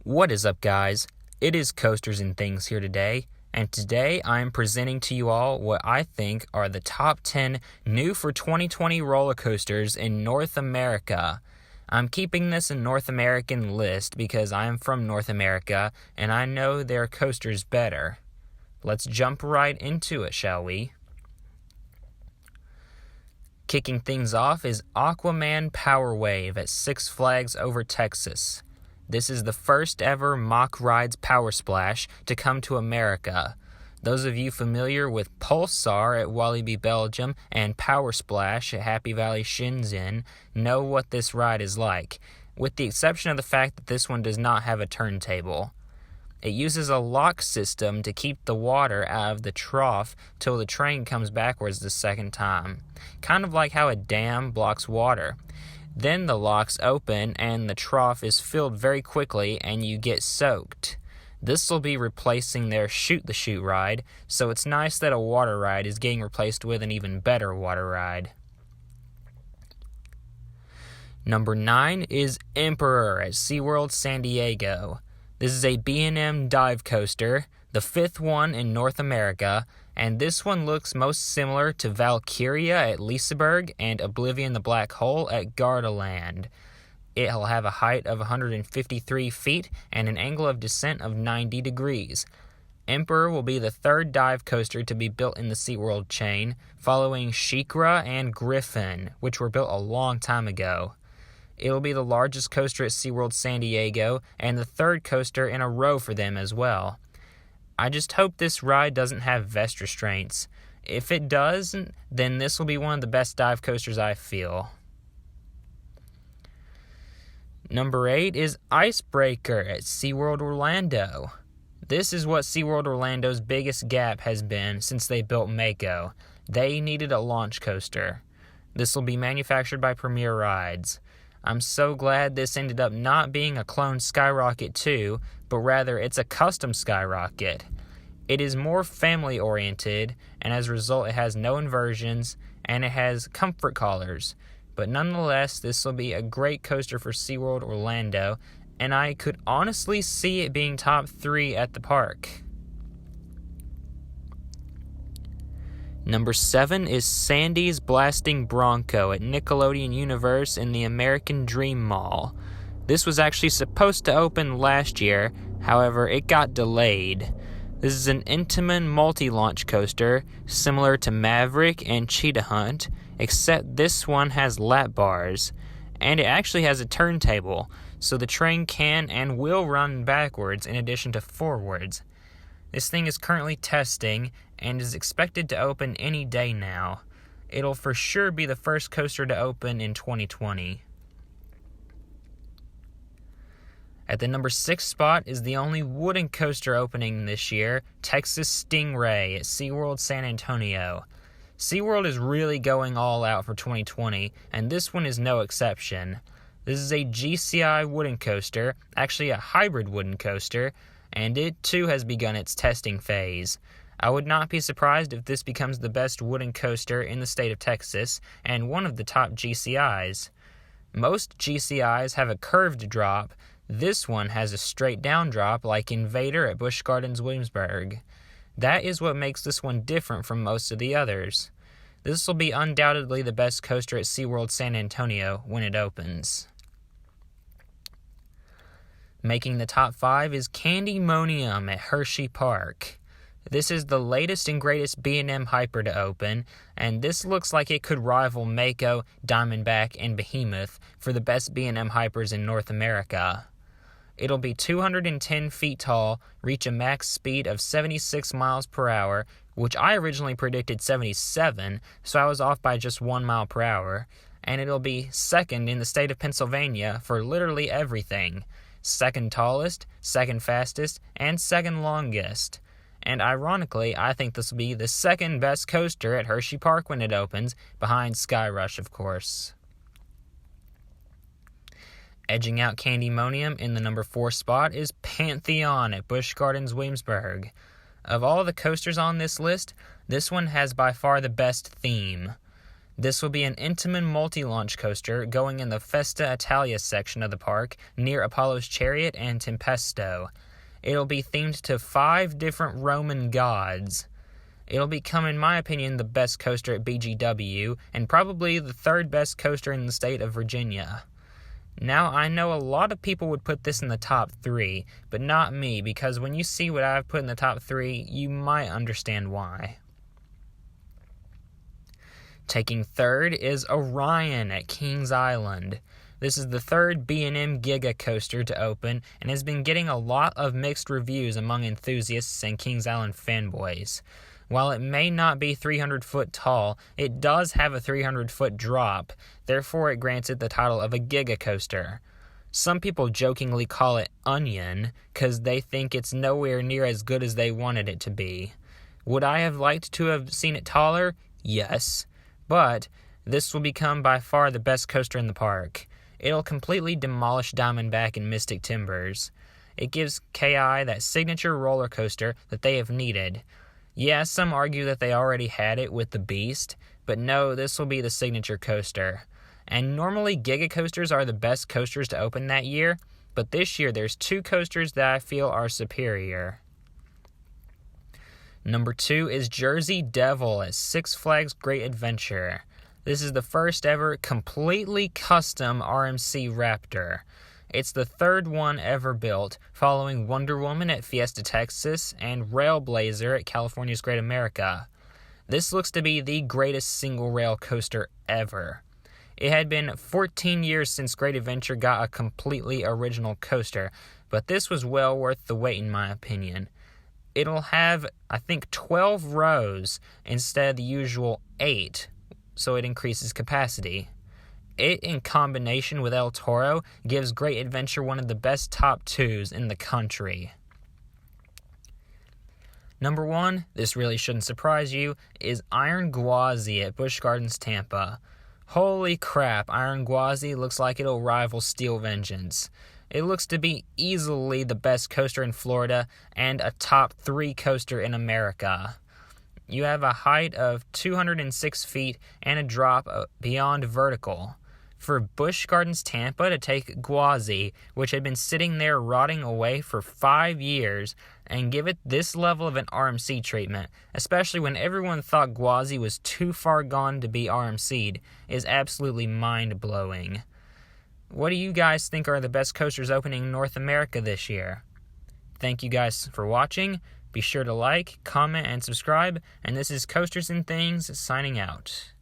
What is up, guys? It is Coasters and Things here today, and today I am presenting to you all what I think are the top 10 new for 2020 roller coasters in North America. I'm keeping this a North American list because I am from North America and I know their coasters better. Let's jump right into it, shall we? Kicking things off is Aquaman Power Wave at Six Flags Over Texas. This is the first ever Mock Rides Power Splash to come to America. Those of you familiar with Pulsar at Walibi, Belgium, and Power Splash at Happy Valley, Shenzhen know what this ride is like, with the exception of the fact that this one does not have a turntable. It uses a lock system to keep the water out of the trough till the train comes backwards the second time, kind of like how a dam blocks water. Then the locks open and the trough is filled very quickly and you get soaked. This will be replacing their Shoot the Chute ride, so it's nice that a water ride is getting replaced with an even better water ride. Number 9 is Emperor at SeaWorld San Diego. This is a B&M dive coaster, the 5th one in North America, and this one looks most similar to Valkyria at Liseberg and Oblivion the Black Hole at Gardaland. It'll have a height of 153 feet and an angle of descent of 90 degrees. Emperor will be the 3rd dive coaster to be built in the SeaWorld chain, following SheiKra and Griffin, which were built a long time ago. It'll be the largest coaster at SeaWorld San Diego and the 3rd coaster in a row for them as well. I just hope this ride doesn't have vest restraints. If it does, then this will be one of the best dive coasters I feel. Number 8 is Icebreaker at SeaWorld Orlando. This is what SeaWorld Orlando's biggest gap has been since they built Mako. They needed a launch coaster. This will be manufactured by Premier Rides. I'm so glad this ended up not being a clone Skyrocket 2, but rather it's a custom Skyrocket. It is more family-oriented, and as a result it has no inversions, and it has comfort collars. But nonetheless, this will be a great coaster for SeaWorld Orlando, and I could honestly see it being top 3 at the park. Number 7 is Sandy's Blasting Bronco at Nickelodeon Universe in the American Dream Mall. This was actually supposed to open last year, however, it got delayed. This is an Intamin multi-launch coaster, similar to Maverick and Cheetah Hunt, except this one has lap bars, and it actually has a turntable, so the train can and will run backwards in addition to forwards. This thing is currently testing and is expected to open any day now. It'll for sure be the first coaster to open in 2020. At the number 6 spot is the only wooden coaster opening this year, Texas Stingray at SeaWorld San Antonio. SeaWorld is really going all out for 2020, and this one is no exception. This is a GCI wooden coaster, actually a hybrid wooden coaster, and it too has begun its testing phase. I would not be surprised if this becomes the best wooden coaster in the state of Texas and one of the top GCIs. Most GCIs have a curved drop. This one has a straight down drop like Invader at Busch Gardens, Williamsburg. That is what makes this one different from most of the others. This will be undoubtedly the best coaster at SeaWorld San Antonio when it opens. Making the top 5 is Ammonium at Hersheypark. This is the latest and greatest B&M Hyper to open, and this looks like it could rival Mako, Diamondback, and Behemoth for the best B&M Hypers in North America. It'll be 210 feet tall, reach a max speed of 76 miles per hour, which I originally predicted 77, so I was off by just 1 mile per hour, and it'll be second in the state of Pennsylvania for literally everything. Second tallest, second fastest, and second longest. And ironically, I think this will be the second best coaster at Hersheypark when it opens, behind Sky Rush, of course. Edging out Candymonium in the number 4 spot is Pantheon at Busch Gardens, Williamsburg. Of all the coasters on this list, this one has by far the best theme. This will be an Intamin multi-launch coaster going in the Festa Italia section of the park near Apollo's Chariot and Tempesto. It'll be themed to 5 different Roman gods. It'll become, in my opinion, the best coaster at BGW and probably the 3rd best coaster in the state of Virginia. Now, I know a lot of people would put this in the top 3, but not me, because when you see what I've put in the top 3, you might understand why. Taking 3rd is Orion at Kings Island. This is the 3rd B&M Giga coaster to open and has been getting a lot of mixed reviews among enthusiasts and Kings Island fanboys. While it may not be 300 foot tall, it does have a 300 foot drop, therefore it grants it the title of a Giga coaster. Some people jokingly call it Onion, because they think it's nowhere near as good as they wanted it to be. Would I have liked to have seen it taller? Yes. But this will become by far the best coaster in the park. It'll completely demolish Diamondback and Mystic Timbers. It gives KI that signature roller coaster that they have needed. Yeah, some argue that they already had it with the Beast, but no, this will be the signature coaster. And normally Giga coasters are the best coasters to open that year, but this year there's 2 coasters that I feel are superior. Number 2 is Jersey Devil at Six Flags Great Adventure. This is the first ever completely custom RMC Raptor. It's the 3rd one ever built, following Wonder Woman at Fiesta Texas and Railblazer at California's Great America. This looks to be the greatest single rail coaster ever. It had been 14 years since Great Adventure got a completely original coaster, but this was well worth the wait in my opinion. It'll have, I think, 12 rows instead of the usual 8, so it increases capacity. It, in combination with El Toro, gives Great Adventure one of the best top 2s in the country. Number 1, this really shouldn't surprise you, is Iron Gwazi at Busch Gardens, Tampa. Holy crap, Iron Gwazi looks like it'll rival Steel Vengeance. It looks to be easily the best coaster in Florida and a top 3 coaster in America. You have a height of 206 feet and a drop beyond vertical. For Busch Gardens Tampa to take Gwazi, which had been sitting there rotting away for 5 years, and give it this level of an RMC treatment, especially when everyone thought Gwazi was too far gone to be RMC'd, is absolutely mind-blowing. What do you guys think are the best coasters opening in North America this year? Thank you guys for watching. Be sure to like, comment, and subscribe. And this is Coasters and Things signing out.